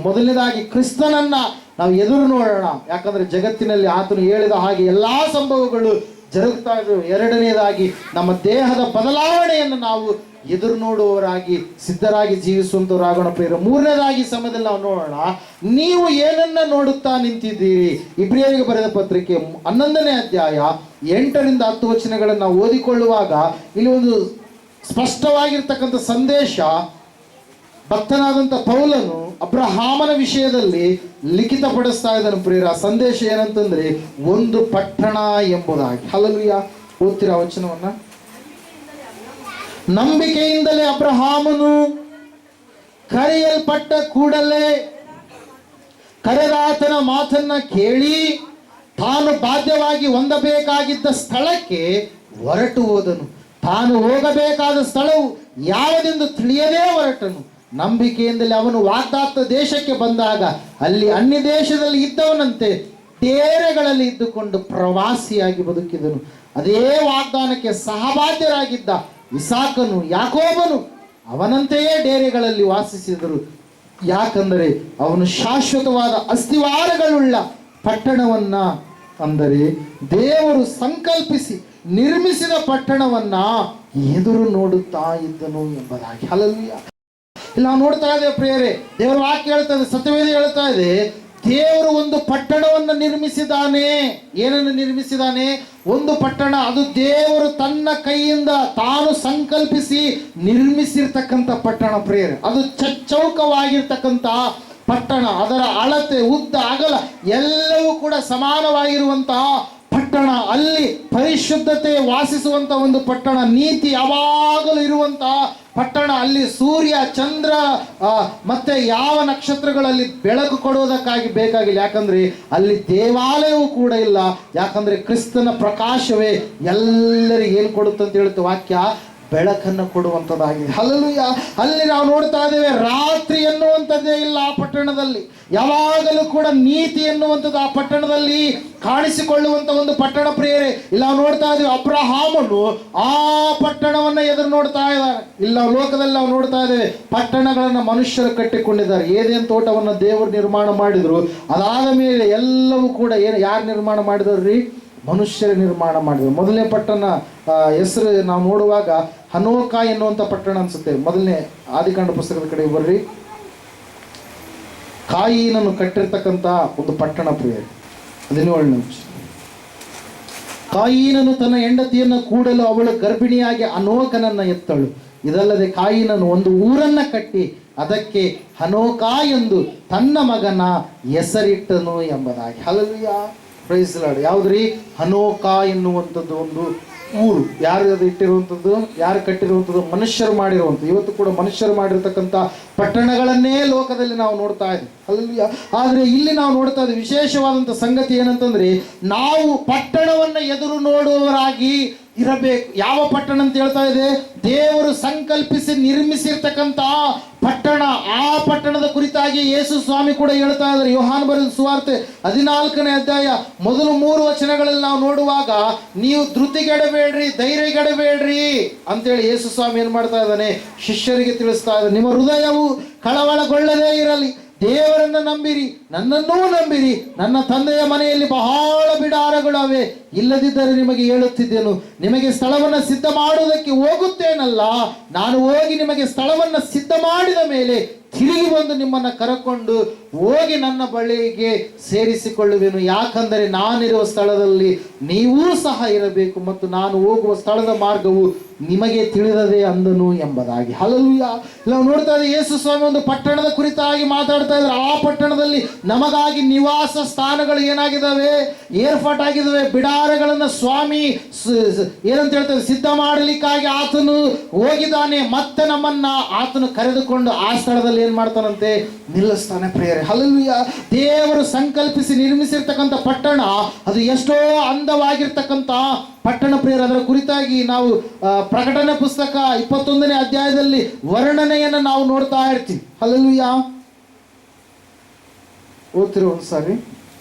ಮೊದಲನೇದಾಗಿ ಕ್ರಿಸ್ತನನ್ನ ನಾವು ಎದುರು ನೋಡೋಣ. ಯಾಕಂದ್ರೆ ಜಗತ್ತಿನಲ್ಲಿ ಆತನು ಹೇಳಿದ ಹಾಗೆ ಎಲ್ಲಾ ಸಂಭವಗಳು ಜರುಗ್ತಾ ಇದ್ರು. ಎರಡನೇದಾಗಿ ನಮ್ಮ ದೇಹದ ಬದಲಾವಣೆಯನ್ನು ನಾವು ಎದುರು ನೋಡುವವರಾಗಿ ಸಿದ್ಧರಾಗಿ ಜೀವಿಸುವಂತವರಾಗೋಣ ಪ್ರಿಯರೇ. ಮೂರನೇದಾಗಿ ಸಮಯದಲ್ಲಿ ನಾವು ನೋಡೋಣ, ನೀವು ಏನನ್ನ ನೋಡುತ್ತಾ ನಿಂತಿದ್ದೀರಿ. ಇಬ್ರಿಯರಿಗೆ ಬರೆದ ಪತ್ರಿಕೆ 11ನೇ ಅಧ್ಯಾಯ 8ರಿಂದ 10 ವಚನಗಳನ್ನು ನಾವು ಓದಿಕೊಳ್ಳುವಾಗ ಇಲ್ಲಿ ಒಂದು ಸ್ಪಷ್ಟವಾಗಿರ್ತಕ್ಕಂಥ ಸಂದೇಶ ಭಕ್ತನಾದಂಥ ಪೌಲನು ಅಬ್ರಹಾಮನ ವಿಷಯದಲ್ಲಿ ಲಿಖಿತಪಡಿಸ್ತಾ ಇದ್ದಾನೆ ಪ್ರಿಯರ. ಸಂದೇಶ ಏನಂತಂದ್ರೆ ಒಂದು ಪಟ್ಟಣ ಎಂಬುದಾಗಿ. ಹಲ್ಲೆಲೂಯಾ. ಓದ್ತೀರಾ ವಚನವನ್ನ? ನಂಬಿಕೆಯಿಂದಲೇ ಅಬ್ರಹಾಮನು ಕರೆಯಲ್ಪಟ್ಟ ಕೂಡಲೇ ಕರೆದಾತನ ಮಾತನ್ನ ಕೇಳಿ ತಾನು ಬಾಧ್ಯವಾಗಿ ಹೊಂದಬೇಕಾಗಿದ್ದ ಸ್ಥಳಕ್ಕೆ ಹೊರಟು ಹೋದನು. ತಾನು ಹೋಗಬೇಕಾದ ಸ್ಥಳವು ಯಾವುದೆಂದು ತಿಳಿಯದೇ ಹೊರಟನು. ನಂಬಿಕೆಯಿಂದಲೇ ಅವನು ವಾಗ್ದಾತ ದೇಶಕ್ಕೆ ಬಂದಾಗ ಅಲ್ಲಿ ಅನ್ಯ ದೇಶದಲ್ಲಿ ಇದ್ದವನಂತೆ ಡೇರೆಗಳಲ್ಲಿ ಇದ್ದುಕೊಂಡು ಪ್ರವಾಸಿಯಾಗಿ ಬದುಕಿದನು. ಅದೇ ವಾಗ್ದಾನಕ್ಕೆ ಸಹಬಾಧ್ಯರಾಗಿದ್ದ ಇಸಾಕನು ಯಾಕೋಬನು ಅವನಂತೆಯೇ ಡೇರೆಗಳಲ್ಲಿ ವಾಸಿಸಿದರು. ಯಾಕಂದರೆ ಅವನು ಶಾಶ್ವತವಾದ ಅಸ್ತಿವಾರಗಳುಳ್ಳ ಪಟ್ಟಣವನ್ನ, ಅಂದರೆ ದೇವರು ಸಂಕಲ್ಪಿಸಿ ನಿರ್ಮಿಸಿದ ಪಟ್ಟಣವನ್ನ ಎದುರು ನೋಡುತ್ತಾ ಇದ್ದನು ಎಂಬುದಾಗಿ. ಹಲ್ಲೆಲೂಯಾ. ಇಲ್ಲಿ ನಾವು ನೋಡ್ತಾ ಇದ್ದೇವೆ ಪ್ರಿಯರೇ, ದೇವರ ವಾಕ್ಯ ಹೇಳ್ತಾ ಇದೆ, ಸತ್ಯವೇದ ಹೇಳ್ತಾ ಇದೆ, ದೇವರು ಒಂದು ಪಟ್ಟಣವನ್ನು ನಿರ್ಮಿಸಿದಾನೆ. ಏನನ್ನು ನಿರ್ಮಿಸಿದಾನೆ? ಒಂದು ಪಟ್ಟಣ. ಅದು ದೇವರು ತನ್ನ ಕೈಯಿಂದ ತಾನು ಸಂಕಲ್ಪಿಸಿ ನಿರ್ಮಿಸಿರ್ತಕ್ಕಂಥ ಪಟ್ಟಣ ಪ್ರಿಯರೇ. ಅದು ಚೌಕವಾಗಿರ್ತಕ್ಕಂಥ ಪಟ್ಟಣ. ಅದರ ಅಳತೆ, ಉದ್ದ, ಅಗಲ ಎಲ್ಲವೂ ಕೂಡ ಸಮಾನವಾಗಿರುವಂತಹ ಪಟ್ಟಣ. ಅಲ್ಲಿ ಪರಿಶುದ್ಧತೆ ವಾಸಿಸುವಂತ ಒಂದು ಪಟ್ಟಣ. ನೀತಿ ಯಾವಾಗಲೂ ಇರುವಂತಹ ಪಟ್ಟಣ. ಅಲ್ಲಿ ಸೂರ್ಯ, ಚಂದ್ರ ಮತ್ತೆ ಯಾವ ನಕ್ಷತ್ರಗಳಲ್ಲಿ ಬೆಳಕು ಕೊಡುವುದಕ್ಕಾಗಿ ಬೇಕಾಗಿಲ್ಲ. ಯಾಕಂದ್ರೆ ಅಲ್ಲಿ ದೇವಾಲಯವೂ ಕೂಡ ಇಲ್ಲ. ಯಾಕಂದ್ರೆ ಕ್ರಿಸ್ತನ ಪ್ರಕಾಶವೇ ಎಲ್ಲರಿಗೆ ಏನು ಕೊಡುತ್ತೆ ಅಂತ ಹೇಳುತ್ತೆ ವಾಕ್ಯ, ಬೆಳಕನ್ನು ಕೊಡುವಂಥದ್ದಾಗಿದೆ. ಹಲ್ಲೆಲೂಯಾ. ಅಲ್ಲಿ ನಾವು ನೋಡ್ತಾ ಇದ್ದೇವೆ, ರಾತ್ರಿ ಎನ್ನುವಂಥದ್ದೇ ಇಲ್ಲ ಆ ಪಟ್ಟಣದಲ್ಲಿ. ಯಾವಾಗಲೂ ಕೂಡ ನೀತಿ ಎನ್ನುವಂಥದ್ದು ಆ ಪಟ್ಟಣದಲ್ಲಿ ಕಾಣಿಸಿಕೊಳ್ಳುವಂತ ಒಂದು ಪಟ್ಟಣ ಪ್ರಿಯರೇ. ಇಲ್ಲಿ ನಾವು ನೋಡ್ತಾ ಇದ್ದೇವೆ, ಅಬ್ರಹಾಮನು ಆ ಪಟ್ಟಣವನ್ನ ಎದುರು ನೋಡ್ತಾ ಇದ್ದಾರೆ. ಇಲ್ಲ ಲೋಕದಲ್ಲಿ ನಾವು ನೋಡ್ತಾ ಇದ್ದೇವೆ, ಪಟ್ಟಣಗಳನ್ನ ಮನುಷ್ಯರು ಕಟ್ಟಿಕೊಂಡಿದ್ದಾರೆ. ಏದೇನು ತೋಟವನ್ನ ದೇವರು ನಿರ್ಮಾಣ ಮಾಡಿದ್ರು, ಅದಾದ ಮೇಲೆ ಎಲ್ಲವೂ ಕೂಡ ಯಾರು ನಿರ್ಮಾಣ ಮಾಡಿದವ್ರಿ? ಮನುಷ್ಯರು ನಿರ್ಮಾಣ ಮಾಡಿದ್ರು. ಮೊದಲನೇ ಪಟ್ಟಣ ಹೆಸರು ನಾವು ನೋಡುವಾಗ ಹನೋಕ ಎನ್ನುವಂಥ ಪಟ್ಟಣ ಅನ್ಸುತ್ತೆ. ಮೊದಲನೇ ಆದಿಕಾಂಡ ಪುಸ್ತಕದ ಕಡೆ ಬರ್ರಿ. ಕಾಯಿನನ್ನು ಕಟ್ಟಿರ್ತಕ್ಕಂಥ ಒಂದು ಪಟ್ಟಣ ಪ್ರಿಯ. 17ನೇ ವಚನ. ಕಾಯಿನನು ತನ್ನ ಹೆಂಡತಿಯನ್ನು ಕೂಡಲು ಅವಳು ಗರ್ಭಿಣಿಯಾಗಿ ಹನೋಕನನ್ನ ಎತ್ತಳು. ಇದಲ್ಲದೆ ಕಾಯಿನನು ಒಂದು ಊರನ್ನ ಕಟ್ಟಿ ಅದಕ್ಕೆ ಹನೋಕ ಎಂದು ತನ್ನ ಮಗನ ಹೆಸರಿಟ್ಟನು ಎಂಬುದಾಗಿ. ಹಲ್ಲೆಲೂಯಾ. Praise lord. ಯಾವುದ್ರಿ? ಹನೋಕ ಎನ್ನುವಂಥದ್ದು ಒಂದು ಊರು. ಯಾರು ಅದು ಇಟ್ಟಿರುವಂಥದ್ದು? ಯಾರು ಕಟ್ಟಿರುವಂಥದ್ದು? ಮನುಷ್ಯರು ಮಾಡಿರುವಂಥದ್ದು. ಇವತ್ತು ಕೂಡ ಮನುಷ್ಯರು ಮಾಡಿರ್ತಕ್ಕಂಥ ಪಟ್ಟಣಗಳನ್ನೇ ಲೋಕದಲ್ಲಿ ನಾವು ನೋಡ್ತಾ ಇದ್ದೀವಿ. ಹಲ್ಲೆಲೂಯಾ. ಆದರೆ ಇಲ್ಲಿ ನಾವು ನೋಡ್ತಾ ಇದ್ದೀವಿ ವಿಶೇಷವಾದಂಥ ಸಂಗತಿ ಏನಂತಂದ್ರೆ, ನಾವು ಪಟ್ಟಣವನ್ನ ಎದುರು ನೋಡುವವರಾಗಿ ಇರಬೇಕು. ಯಾವ ಪಟ್ಟಣ ಅಂತ ಹೇಳ್ತಾ ಇದೆ? ದೇವರು ಸಂಕಲ್ಪಿಸಿ ನಿರ್ಮಿಸಿರ್ತಕ್ಕಂಥ ಪಟ್ಟಣ. ಆ ಪಟ್ಟಣದ ಕುರಿತಾಗಿ ಯೇಸು ಸ್ವಾಮಿ ಕೂಡ ಹೇಳ್ತಾ ಇದ್ದಾರೆ. ಯೋಹಾನ ಬರೆದ ಸುವಾರ್ತೆ 14ನೇ ಅಧ್ಯಾಯ ಮೊದಲು 3 ವಚನಗಳಲ್ಲಿ ನಾವು ನೋಡುವಾಗ, ನೀವು ಧೃತಿಗೆಡಬೇಡ್ರಿ, ಧೈರ್ಯಗೆಡಬೇಡ್ರಿ ಅಂತೇಳಿ ಯೇಸು ಸ್ವಾಮಿ ಏನ್ ಮಾಡ್ತಾ ಇದ್ದಾನೆ? ಶಿಷ್ಯರಿಗೆ ತಿಳಿಸ್ತಾ ಇದ್ದಾನೆ. ನಿಮ್ಮ ಹೃದಯವು ಕಳವಳಗೊಳ್ಳದೇ ಇರಲಿ, ದೇವರನ್ನು ನಂಬಿರಿ, ನನ್ನನ್ನೂ ನಂಬಿರಿ. ನನ್ನ ತಂದೆಯ ಮನೆಯಲ್ಲಿ ಬಹಳ ಬಿಡಾರಗಳವೆ, ಇಲ್ಲದಿದ್ದರೆ ನಿಮಗೆ ಹೇಳುತ್ತಿದ್ದೇನು, ನಿಮಗೆ ಸ್ಥಳವನ್ನು ಸಿದ್ಧ ಮಾಡುವುದಕ್ಕೆ ಹೋಗುತ್ತೇನಲ್ಲ. ನಾನು ಹೋಗಿ ನಿಮಗೆ ಸ್ಥಳವನ್ನು ಸಿದ್ಧ ಮಾಡಿದ ಮೇಲೆ ತಿರುಗಿ ಬಂದು ನಿಮ್ಮನ್ನು ಕರಕೊಂಡು ಹೋಗಿ ನನ್ನ ಬಳಿಗೆ ಸೇರಿಸಿಕೊಳ್ಳುವೆನು. ಯಾಕಂದರೆ ನಾನಿರುವ ಸ್ಥಳದಲ್ಲಿ ನೀವೂ ಸಹ ಇರಬೇಕು ಮತ್ತು ನಾನು ಹೋಗುವ ಸ್ಥಳದ ಮಾರ್ಗವು ನಿಮಗೆ ತಿಳಿದದೆ ಅಂದನು ಎಂಬುದಾಗಿ. ಹಲ್ಲೆಲೂಯಾ. ನಾವು ನೋಡ್ತಾ ಇದ್ದೀವಿ, ಯೇಸು ಸ್ವಾಮಿ ಒಂದು ಪಟ್ಟಣದ ಕುರಿತಾಗಿ ಮಾತಾಡ್ತಾ ಇದ್ದಾರೆ. ಆ ಪಟ್ಟಣದಲ್ಲಿ ನಮಗಾಗಿ ನಿವಾಸ ಸ್ಥಾನಗಳು ಏನಾಗಿದ್ದಾವೆ? ಏರ್ಪಾಟಾಗಿದ್ದಾವೆ. ಬಿಡಾರಗಳನ್ನು ಸ್ವಾಮಿ ಏನಂತ ಹೇಳ್ತಾರೆ? ಸಿದ್ಧ ಮಾಡಲಿಕ್ಕಾಗಿ ಆತನು ಹೋಗಿದ್ದಾನೆ. ಮತ್ತೆ ನಮ್ಮನ್ನ ಆತನು ಕರೆದುಕೊಂಡು ಆ ಸ್ಥಳದಲ್ಲಿ ಏನ್ ಮಾಡ್ತಾನಂತೆ? ನಿಲ್ಲಿಸ್ತಾನೆ ಪ್ರಿಯರೇ. ಹಲ್ಲೆಲೂಯಾ. ದೇವರು ಸಂಕಲ್ಪಿಸಿ ನಿರ್ಮಿಸಿರ್ತಕ್ಕಂಥ ಪಟ್ಟಣ, ಅದು ಎಷ್ಟೋ ಅಂದವಾಗಿರ್ತಕ್ಕಂಥ ಪಟ್ಟಣ ಪ್ರಿಯರು. ಅದರ ಕುರಿತಾಗಿ ನಾವು ಪ್ರಕಟಣೆ ಪುಸ್ತಕ 21ನೇ ಅಧ್ಯಾಯದಲ್ಲಿ ವರ್ಣನೆಯನ್ನು ನಾವು ನೋಡ್ತಾ ಇರ್ತೀವಿ. ಹಲ್ಲೆಲೂಯಾ. ಓದ್ತಿರೋ ಒಂದ್ಸಾರಿ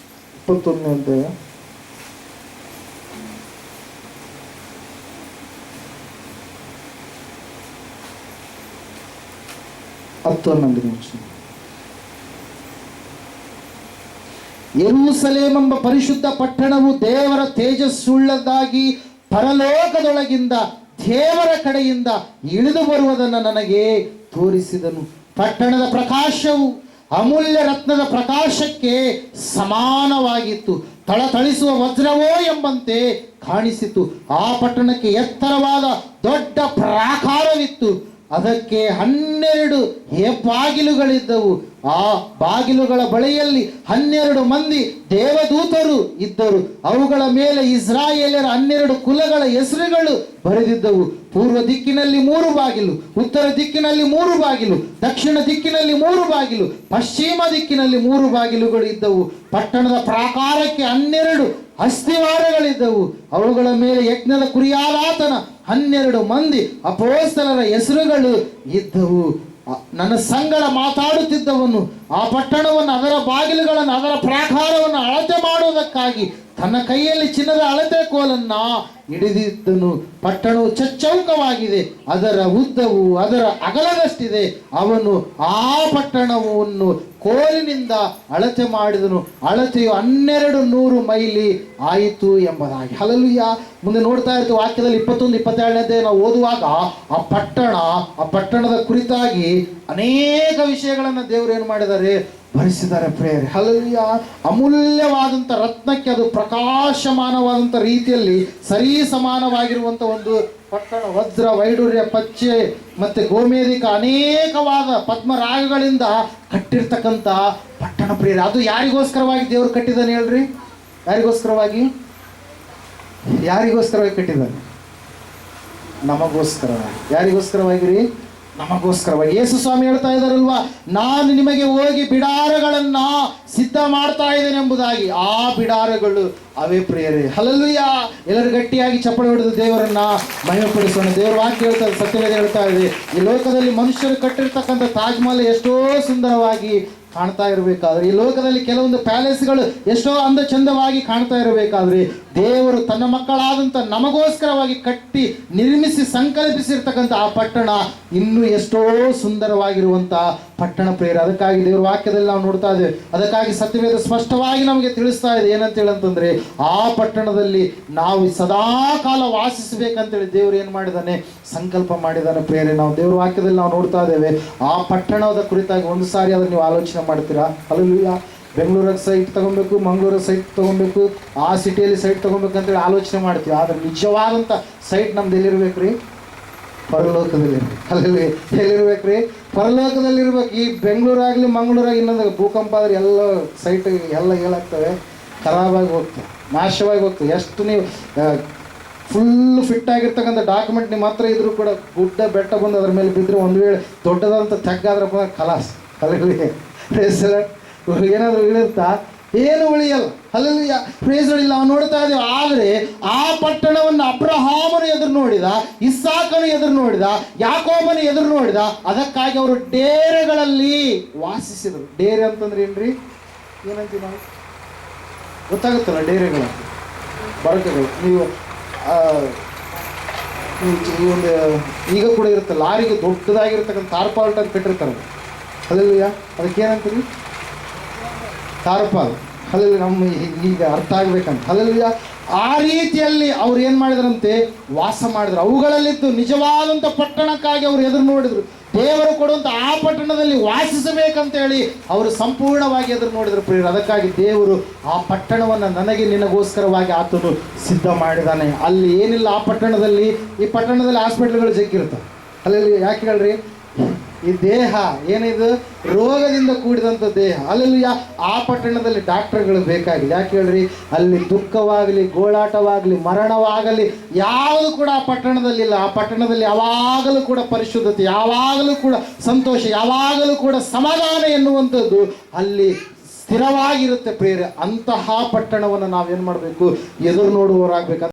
21ನೇ ಅಧ್ಯಾಯ. ಯೆರೂಸಲೇಮ್ ಎಂಬ ಪರಿಶುದ್ಧ ಪಟ್ಟಣವು ದೇವರ ತೇಜಸ್ಸುಳ್ಳದಾಗಿ ಪರಲೋಕದೊಳಗಿಂದ ದೇವರ ಕಡೆಯಿಂದ ಇಳಿದು ಬರುವುದನ್ನು ನನಗೆ ತೋರಿಸಿದನು. ಪಟ್ಟಣದ ಪ್ರಕಾಶವು ಅಮೂಲ್ಯ ರತ್ನದ ಪ್ರಕಾಶಕ್ಕೆ ಸಮಾನವಾಗಿತ್ತು. ಥಳಥಳಿಸುವ ವಜ್ರವೋ ಎಂಬಂತೆ ಕಾಣಿಸಿತು. ಆ ಪಟ್ಟಣಕ್ಕೆ ಎತ್ತರವಾದ ದೊಡ್ಡ ಪ್ರಾಕಾರವಿತ್ತು. ಅದಕ್ಕೆ 12 ಹೆಬ್ಬಾಗಿಲುಗಳಿದ್ದವು. ಆ ಬಾಗಿಲುಗಳ ಬಳಿಯಲ್ಲಿ 12 ಮಂದಿ ದೇವದೂತರು ಇದ್ದರು. ಅವುಗಳ ಮೇಲೆ ಇಸ್ರಾಯೇಲರ 12 ಕುಲಗಳ ಹೆಸರುಗಳು ಬರೆದಿದ್ದವು. ಪೂರ್ವ ದಿಕ್ಕಿನಲ್ಲಿ 3 ಬಾಗಿಲು, ಉತ್ತರ ದಿಕ್ಕಿನಲ್ಲಿ 3 ಬಾಗಿಲು, ದಕ್ಷಿಣ ದಿಕ್ಕಿನಲ್ಲಿ 3 ಬಾಗಿಲು, ಪಶ್ಚಿಮ ದಿಕ್ಕಿನಲ್ಲಿ 3 ಬಾಗಿಲುಗಳು ಇದ್ದವು. ಪಟ್ಟಣದ ಪ್ರಾಕಾರಕ್ಕೆ 12 ಅಸ್ಥಿವಾರಗಳಿದ್ದವು. ಅವುಗಳ ಮೇಲೆ ಯಜ್ಞದ ಕುರಿಯಾದಾತನ 12 ಮಂದಿ ಅಪೊಸ್ತಲರ ಹೆಸರುಗಳು ಇದ್ದವು. ನನ್ನ ಸಂಗಡ ಮಾತಾಡುತ್ತಿದ್ದವನು ಆ ಪಟ್ಟಣವನ್ನು, ಅದರ ಬಾಗಿಲುಗಳನ್ನು, ಅದರ ಪ್ರಾಕಾರವನ್ನು ಅಳತೆ ಮಾಡುವುದಕ್ಕಾಗಿ ತನ್ನ ಕೈಯಲ್ಲಿ ಚಿನ್ನದ ಅಳತೆ ಕೋಲನ್ನ ಹಿಡಿದಿದ್ದನು. ಪಟ್ಟಣವು ಚಚ್ಚೌಕವಾಗಿದೆ, ಅದರ ಉದ್ದವು ಅದರ ಅಗಲದಷ್ಟಿದೆ. ಅವನು ಆ ಪಟ್ಟಣವನ್ನು ಕೋಲಿನಿಂದ ಅಳತೆ ಮಾಡಿದನು. ಅಳತೆಯು 1200 ಮೈಲಿ ಆಯಿತು ಎಂಬುದಾಗಿ. ಹಲ್ಲೆಲೂಯಾ. ಮುಂದೆ ನೋಡ್ತಾ ಇರ್ತೀವಿ ವಾಕ್ಯದಲ್ಲಿ 21, 22 ನಾವು ಓದುವಾಗ ಆ ಪಟ್ಟಣದ ಕುರಿತಾಗಿ ಅನೇಕ ವಿಷಯಗಳನ್ನು ದೇವರು ಏನು ಮಾಡಿದ್ದಾರೆ, ಭರಿಸಿದ್ದಾರೆ ಪ್ರೇಯರ್. ಹಲ್ಲೆಲೂಯಾ. ಅಮೂಲ್ಯವಾದಂಥ ರತ್ನಕ್ಕೆ ಅದು ಪ್ರಕಾಶಮಾನವಾದಂಥ ರೀತಿಯಲ್ಲಿ ಸರಿ ಸಮಾನವಾಗಿರುವಂಥ ಒಂದು ಪಟ್ಟಣ. ವಜ್ರ, ವೈಡೂರ್ಯ, ಪಚ್ಚೆ ಮತ್ತೆ ಗೋಮೇಧಿಕ ಅನೇಕವಾದ ಪದ್ಮರಾಗಗಳಿಂದ ಕಟ್ಟಿರ್ತಕ್ಕಂಥ ಪಟ್ಟಣ ಪ್ರೇಯರ್. ಅದು ಯಾರಿಗೋಸ್ಕರವಾಗಿ ದೇವರು ಕಟ್ಟಿದ್ದಾನೆ ಹೇಳ್ರಿ? ಯಾರಿಗೋಸ್ಕರವಾಗಿ ಕಟ್ಟಿದ್ದಾನೆ? ನಮಗೋಸ್ಕರವಾಗಿ. ಯಾರಿಗೋಸ್ಕರವಾಗಿ ರೀ? ನಮಗೋಸ್ಕರವಾಗಿ. ಯೇಸು ಸ್ವಾಮಿ ಹೇಳ್ತಾ ಇದ್ದಾರಲ್ವಾ, ನಾನು ನಿಮಗೆ ಹೋಗಿ ಬಿಡಾರಗಳನ್ನ ಸಿದ್ಧ ಮಾಡ್ತಾ ಇದ್ದೇನೆ ಎಂಬುದಾಗಿ. ಆ ಬಿಡಾರಗಳು ಅವೇ ಪ್ರಿಯರೇ. ಹಲ್ಲೆಲೂಯಾ. ಎಲ್ಲರೂ ಗಟ್ಟಿಯಾಗಿ ಚಪ್ಪಳೆ ಹೊಡೆದು ದೇವರನ್ನ ಮಹಿಮೆಪಡಿಸೋಣ. ದೇವರ ವಾಕ್ಯ ಹೇಳ್ತಾ ಇದೆ, ಸತ್ಯವೇದ ಹೇಳ್ತಾ ಇದೆ, ಈ ಲೋಕದಲ್ಲಿ ಮನುಷ್ಯರು ಕಟ್ಟಿರ್ತಕ್ಕಂಥ ತಾಜ್ ಮಹಲ್ ಎಷ್ಟೋ ಸುಂದರವಾಗಿ ಕಾಣ್ತಾ ಇರಬೇಕಾದ್ರೆ, ಈ ಲೋಕದಲ್ಲಿ ಕೆಲವೊಂದು ಪ್ಯಾಲೇಸ್ಗಳು ಎಷ್ಟೋ ಅಂದ ಚಂದವಾಗಿ ಕಾಣ್ತಾ ಇರಬೇಕಾದ್ರೆ, ದೇವರು ತನ್ನ ಮಕ್ಕಳಾದಂಥ ನಮಗೋಸ್ಕರವಾಗಿ ಕಟ್ಟಿ ನಿರ್ಮಿಸಿ ಸಂಕಲ್ಪಿಸಿರ್ತಕ್ಕಂಥ ಆ ಪಟ್ಟಣ ಇನ್ನೂ ಎಷ್ಟೋ ಸುಂದರವಾಗಿರುವಂಥ ಪಟ್ಟಣ ಪ್ರೇರ. ಅದಕ್ಕಾಗಿ ದೇವರ ವಾಕ್ಯದಲ್ಲಿ ನಾವು ನೋಡ್ತಾ ಇದ್ದೇವೆ. ಅದಕ್ಕಾಗಿ ಸತ್ಯವೇದ ಸ್ಪಷ್ಟವಾಗಿ ನಮಗೆ ತಿಳಿಸ್ತಾ ಇದೆ. ಏನಂತೇಳಂತಂದ್ರೆ, ಆ ಪಟ್ಟಣದಲ್ಲಿ ನಾವು ಸದಾ ಕಾಲ ವಾಸಿಸಬೇಕಂತೇಳಿ ದೇವರು ಏನು ಮಾಡಿದ್ದಾನೆ, ಸಂಕಲ್ಪ ಮಾಡಿದ್ದಾನೆ ಪ್ರೇರೆ. ನಾವು ದೇವರ ವಾಕ್ಯದಲ್ಲಿ ನಾವು ನೋಡ್ತಾ ಇದ್ದೇವೆ. ಆ ಪಟ್ಟಣದ ಕುರಿತಾಗಿ ಒಂದು ಸಾರಿ ಅದನ್ನು ನೀವು ಆಲೋಚನೆ ಮಾಡ್ತೀರಾ? ಹಲ್ಲೆಲೂಯಾ. ಬೆಂಗಳೂರಾಗ ಸೈಟ್ ತೊಗೊಬೇಕು, ಮಂಗಳೂರಾಗ ಸೈಟ್ ತೊಗೊಬೇಕು, ಆ ಸಿಟಿಯಲ್ಲಿ ಸೈಟ್ ತೊಗೊಬೇಕಂತೇಳಿ ಆಲೋಚನೆ ಮಾಡ್ತೀವಿ. ಆದರೆ ನಿಜವಾದಂಥ ಸೈಟ್ ನಮ್ದು ಎಲ್ಲಿರ್ಬೇಕ್ರಿ? ಪರಲೋಕದಲ್ಲಿರ್ಬೇಕು. ಅಲ್ಲಿ ಎಲ್ಲಿರ್ಬೇಕ್ರಿ? ಪರಲೋಕದಲ್ಲಿರ್ಬೇಕು. ಈ ಬೆಂಗಳೂರಾಗಲಿ ಮಂಗಳೂರಾಗ ಇನ್ನೊಂದು ಭೂಕಂಪ ಆದರೆ ಎಲ್ಲ ಸೈಟ್ ಎಲ್ಲ ಏನಾಗ್ತವೆ, ಖರಾಬಾಗಿ ಹೋಗ್ತವೆ, ನಾಶವಾಗಿ ಹೋಗ್ತವೆ. ಎಷ್ಟು ನೀವು ಫುಲ್ ಫಿಟ್ ಆಗಿರ್ತಕ್ಕಂಥ ಡಾಕ್ಯುಮೆಂಟ್ ನಿಮ್ಮ ಹತ್ರ ಇದ್ರೂ ಕೂಡ ಗುಡ್ಡ ಬೆಟ್ಟ ಬಂದು ಅದ್ರ ಮೇಲೆ ಬಿದ್ದರೆ ಒಂದು ವೇಳೆ ದೊಡ್ಡದಂತ ತೆಗ್ಗಾದ್ರಪ್ಪ ಖಲಾಸ್. ಅಲ್ಲಿ ಏನಾದರೂ ಇಳಿರ್ತಾ? ಏನು ಉಳಿಯಲ್ಲ. ಹಲ್ಲೆಲೂಯಾ. ಪ್ರೇಸ್ ಇಲ್ಲ. ನಾವು ನೋಡ್ತಾ ಇದ್ದೀವಿ. ಆದರೆ ಆ ಪಟ್ಟಣವನ್ನು ಅಬ್ರಹಾಮನು ಎದುರು ನೋಡಿದ, ಇಸ್ಸಾಕನು ಎದುರು ನೋಡಿದ, ಯಾಕೋಬನು ಎದುರು ನೋಡಿದ. ಅದಕ್ಕಾಗಿ ಅವರು ಡೇರೆಗಳಲ್ಲಿ ವಾಸಿಸಿದರು. ಡೇರೆ ಅಂತಂದ್ರೆ ಏನ್ರಿ? ಏನಂತೀವಿ ನಾವು? ಗೊತ್ತಾಗುತ್ತಲ್ಲ ಡೇರೆಗಳು, ಬರಕಗಳು. ನೀವು ಒಂದು ಈಗ ಕೂಡ ಇರುತ್ತೆ, ಲಾರಿಗೆ ದೊಡ್ಡದಾಗಿರ್ತಕ್ಕಂಥ ತಾರ್ಪಾಲ್ಟ್ ಅಂತ ಕಟ್ಟಿರ್ತಾರೆ. ಹಲ್ಲೆಲೂಯಾ. ಅದಕ್ಕೇನಂತೀವಿ? ತಾರ್ಪಾಲ್. ಹಲ್ಲೆಲೂಯಾ. ನಮ್ಮ ಈಗ ಅರ್ಥ ಆಗ್ಬೇಕಂತ. ಹಲ್ಲೆಲೂಯಾ. ಆ ರೀತಿಯಲ್ಲಿ ಅವ್ರು ಏನು ಮಾಡಿದ್ರಂತೆ, ವಾಸ ಮಾಡಿದ್ರು. ಅವುಗಳಲ್ಲಿದ್ದು ನಿಜವಾದಂಥ ಪಟ್ಟಣಕ್ಕಾಗಿ ಅವರು ಎದುರು ನೋಡಿದ್ರು. ದೇವರು ಕೊಡುವಂಥ ಆ ಪಟ್ಟಣದಲ್ಲಿ ವಾಸಿಸಬೇಕಂತೇಳಿ ಅವರು ಸಂಪೂರ್ಣವಾಗಿ ಎದುರು ನೋಡಿದ್ರು ಪ್ರಿಯರು. ಅದಕ್ಕಾಗಿ ದೇವರು ಆ ಪಟ್ಟಣವನ್ನು ನನಗೆ ನಿನಗೋಸ್ಕರವಾಗಿ ಆತನು ಸಿದ್ಧ ಮಾಡಿದ್ದಾನೆ. ಅಲ್ಲಿ ಏನಿಲ್ಲ ಆ ಪಟ್ಟಣದಲ್ಲಿ. ಈ ಪಟ್ಟಣದಲ್ಲಿ ಹಾಸ್ಪಿಟ್ಲ್ಗಳು ಜಗ್ಗಿರ್ತವೆ. ಅಲ್ಲಿ ಯಾಕೆ ಹೇಳ್ರಿ? ಈ ದೇಹ ಏನಿದು ರೋಗದಿಂದ ಕೂಡಿದಂಥ ದೇಹ. ಅಲ್ಲಲ್ಲಿ ಆ ಪಟ್ಟಣದಲ್ಲಿ ಡಾಕ್ಟರ್ಗಳು ಬೇಕಾಗಿದೆ. ಯಾಕೆ ಹೇಳ್ರಿ? ಅಲ್ಲಿ ದುಃಖವಾಗಲಿ, ಗೋಳಾಟವಾಗಲಿ, ಮರಣವಾಗಲಿ ಯಾವುದು ಕೂಡ ಆ ಪಟ್ಟಣದಲ್ಲಿ ಇಲ್ಲ. ಆ ಪಟ್ಟಣದಲ್ಲಿ ಯಾವಾಗಲೂ ಕೂಡ ಪರಿಶುದ್ಧತೆ, ಯಾವಾಗಲೂ ಕೂಡ ಸಂತೋಷ, ಯಾವಾಗಲೂ ಕೂಡ ಸಮಾಧಾನ ಎನ್ನುವಂಥದ್ದು ಅಲ್ಲಿ ಸ್ಥಿರವಾಗಿರುತ್ತೆ ಪ್ರಿಯರೇ. ಅಂತಹ ಪಟ್ಟಣವನ್ನು ನಾವೇನು ಮಾಡಬೇಕು? ಎದುರು ನೋಡುವವರಾಗಬೇಕು.